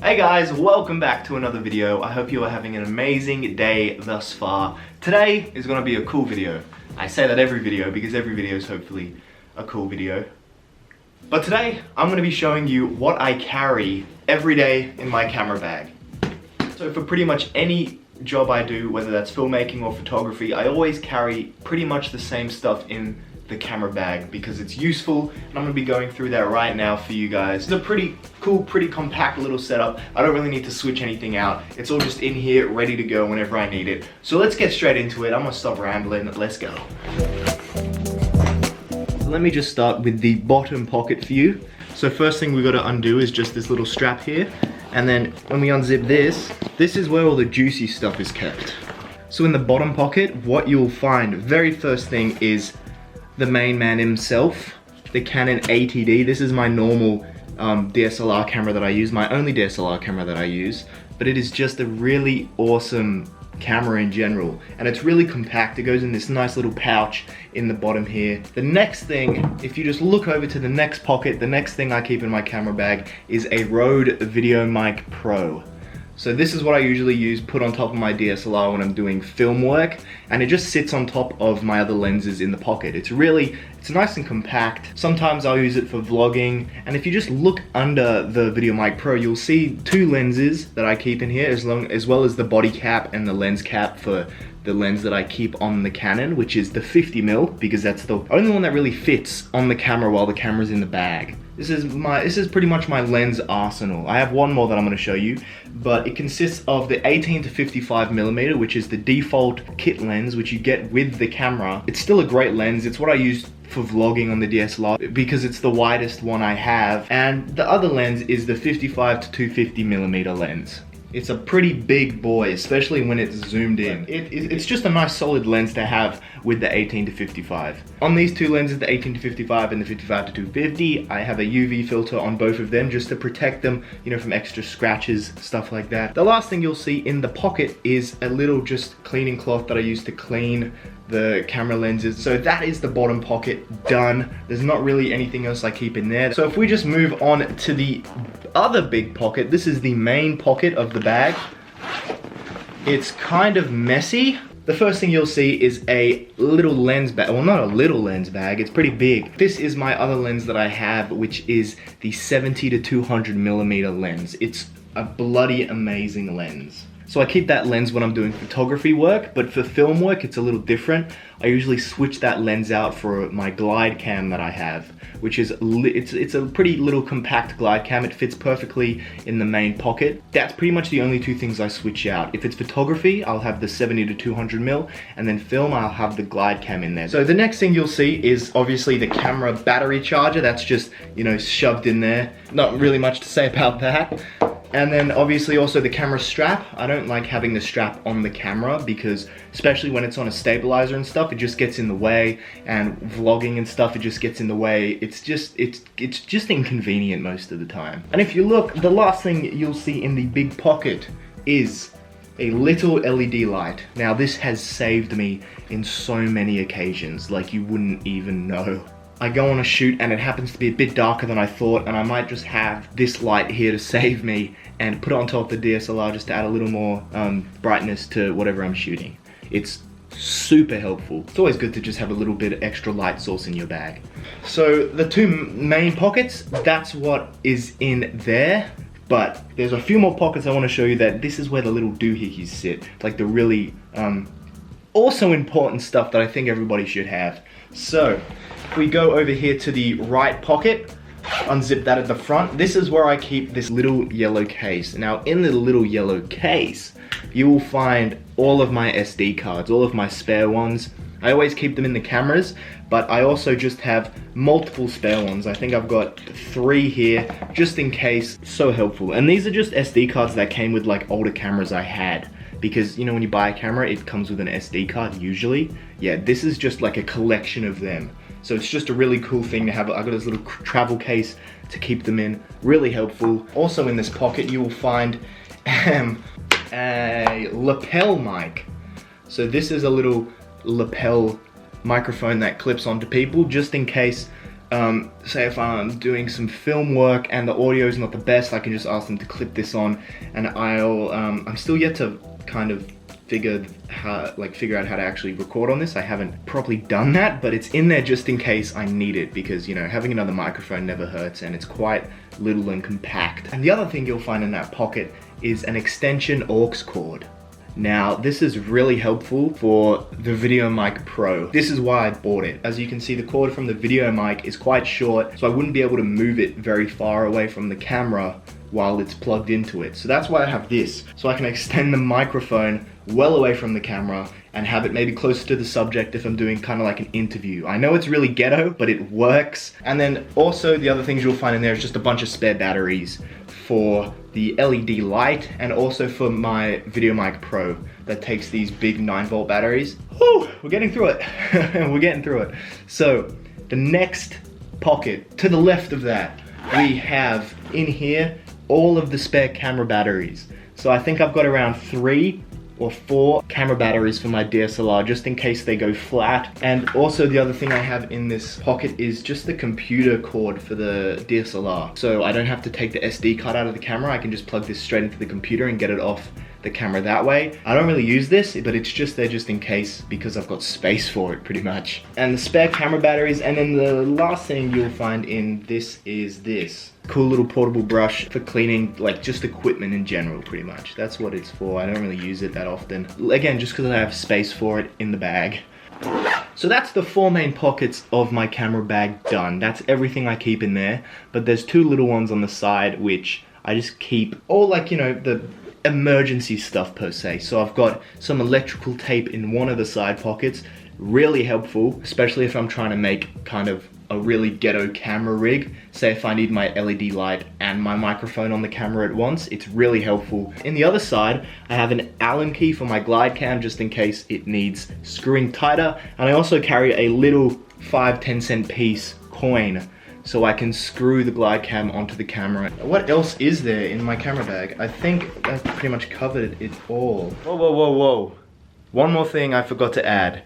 Hey guys, welcome back to another video. I hope you are having an amazing day thus far. Today is gonna be a cool video. I say that every video because every video is hopefully a cool video. But today, I'm gonna be showing you what I carry every day in my camera bag. So for pretty much any job I do, whether that's filmmaking or photography, I always carry pretty much the same stuff in the camera bag because it's useful, and I'm gonna be going through that right now for you guys. It's a pretty cool, pretty compact little setup. I don't really need to switch anything out. It's all just in here, ready to go whenever I need it. So let's get straight into it. I'm gonna stop rambling, let's go. So let me just start with the bottom pocket for you. So first thing we gotta undo is just this little strap here. And then when we unzip this, this is where all the juicy stuff is kept. So in the bottom pocket, what you'll find, very first thing is the main man himself, the Canon ATD. This is my normal DSLR camera that I use, my only DSLR camera that I use, but it is just a really awesome camera in general, and it's really compact. It goes in this nice little pouch in the bottom here. The next thing, if you just look over to the next pocket, the next thing I keep in my camera bag is a Rode Video Mic Pro. So this is what I usually use, put on top of my DSLR when I'm doing film work, and it just sits on top of my other lenses in the pocket. It's nice and compact. Sometimes I'll use it for vlogging, and if you just look under the Video Mic Pro, you'll see two lenses that I keep in here, as well as the body cap and the lens cap for the lens that I keep on the Canon, which is the 50mm, because that's the only one that really fits on the camera while the camera's in the bag. This is pretty much my lens arsenal. I have one more that I'm going to show you, but it consists of the 18 to 55mm, which is the default kit lens, which you get with the camera. It's still a great lens. It's what I use for vlogging on the DSLR because it's the widest one I have. And the other lens is the 55 to 250mm lens. It's a pretty big boy, especially when it's zoomed in. It's just a nice solid lens to have with the 18 to 55. On these two lenses, the 18 to 55 and the 55 to 250, I have a UV filter on both of them just to protect them, you know, from extra scratches, stuff like that. The last thing you'll see in the pocket is a little just cleaning cloth that I use to clean the camera lenses. So that is the bottom pocket done. There's not really anything else I keep in there. So if we just move on to the other big pocket, this is the main pocket of the bag. It's kind of messy. The first thing you'll see is a little lens bag. Well, not a little lens bag, it's pretty big. This is my other lens that I have, which is the 70 to 200mm lens. It's a bloody amazing lens. So I keep that lens when I'm doing photography work, but for film work, it's a little different. I usually switch that lens out for my glide cam that I have, which is, it's a pretty little compact glide cam. It fits perfectly in the main pocket. That's pretty much the only two things I switch out. If it's photography, I'll have the 70 to 200mm, and then film, I'll have the glide cam in there. So the next thing you'll see is obviously the camera battery charger. That's just, you know, shoved in there. Not really much to say about that. And then obviously also the camera strap. I don't like having the strap on the camera because especially when it's on a stabilizer and stuff, it just gets in the way, and vlogging and stuff, it just gets in the way. It's just inconvenient most of the time. And if you look, the last thing you'll see in the big pocket is a little LED light. Now this has saved me in so many occasions, like you wouldn't even know. I go on a shoot and it happens to be a bit darker than I thought, and I might just have this light here to save me and put it on top of the DSLR just to add a little more brightness to whatever I'm shooting. It's super helpful. It's always good to just have a little bit of extra light source in your bag. So the two main pockets, that's what is in there. But there's a few more pockets I want to show you that this is where the little doohickeys sit. Like the really also important stuff that I think everybody should have. So if we go over here to the right pocket, unzip that at the front, this is where I keep this little yellow case. Now in the little yellow case, you will find all of my SD cards, all of my spare ones. I always keep them in the cameras, but I also just have multiple spare ones. I think I've got 3 here, just in case. So helpful. And these are just SD cards that came with like older cameras I had. Because, you know, when you buy a camera, it comes with an SD card usually. Yeah, this is just like a collection of them. So it's just a really cool thing to have. I've got this little travel case to keep them in. Really helpful. Also in this pocket, you will find a lapel mic. So this is a little lapel microphone that clips onto people just in case say if I'm doing some film work and the audio is not the best, I can just ask them to clip this on, and I'm still yet to kind of figure out how to actually record on this. I haven't properly done that, but it's in there just in case I need it, because you know, having another microphone never hurts, and it's quite little and compact. And the other thing you'll find in that pocket is an extension aux cord. Now, this is really helpful for the Video Mic Pro. This is why I bought it. As you can see, the cord from the Video Mic is quite short, so I wouldn't be able to move it very far away from the camera while it's plugged into it. So that's why I have this, so I can extend the microphone well away from the camera and have it maybe closer to the subject if I'm doing kind of like an interview. I know it's really ghetto, but it works. And then also the other things you'll find in there is just a bunch of spare batteries for the LED light, and also for my Video Mic Pro that takes these big 9-volt batteries. Whew, we're getting through it. We're getting through it. So the next pocket to the left of that, we have in here all of the spare camera batteries. So I think I've got around 3 or 4 camera batteries for my DSLR, just in case they go flat. And also the other thing I have in this pocket is just the computer cord for the DSLR. So I don't have to take the SD card out of the camera, I can just plug this straight into the computer and get it off the camera that way. I don't really use this, but it's just there just in case, because I've got space for it pretty much. And the spare camera batteries, and then the last thing you'll find in this is this cool little portable brush for cleaning, like just equipment in general pretty much. That's what it's for. I don't really use it that often. Again, just because I have space for it in the bag. So that's the 4 main pockets of my camera bag done. That's everything I keep in there, but there's 2 little ones on the side which I just keep all, like, you know, the emergency stuff per se. So I've got some electrical tape in one of the side pockets, really helpful, especially if I'm trying to make kind of a really ghetto camera rig. Say if I need my LED light and my microphone on the camera at once, it's really helpful. In the other side, I have an Allen key for my glide cam just in case it needs screwing tighter, and I also carry a little 5-10 cent piece coin so I can screw the glide cam onto the camera. What else is there in my camera bag? I think I've pretty much covered it all. Whoa, whoa, whoa, whoa. One more thing I forgot to add.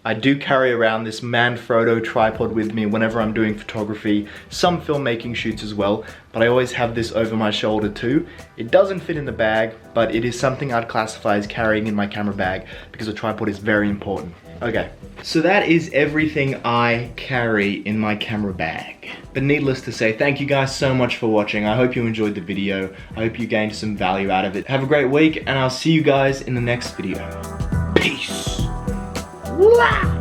I do carry around this Manfrotto tripod with me whenever I'm doing photography, some filmmaking shoots as well, but I always have this over my shoulder too. It doesn't fit in the bag, but it is something I'd classify as carrying in my camera bag because a tripod is very important. Okay, so that is everything I carry in my camera bag. But needless to say, thank you guys so much for watching. I hope you enjoyed the video. I hope you gained some value out of it. Have a great week, and I'll see you guys in the next video. Peace. Wow.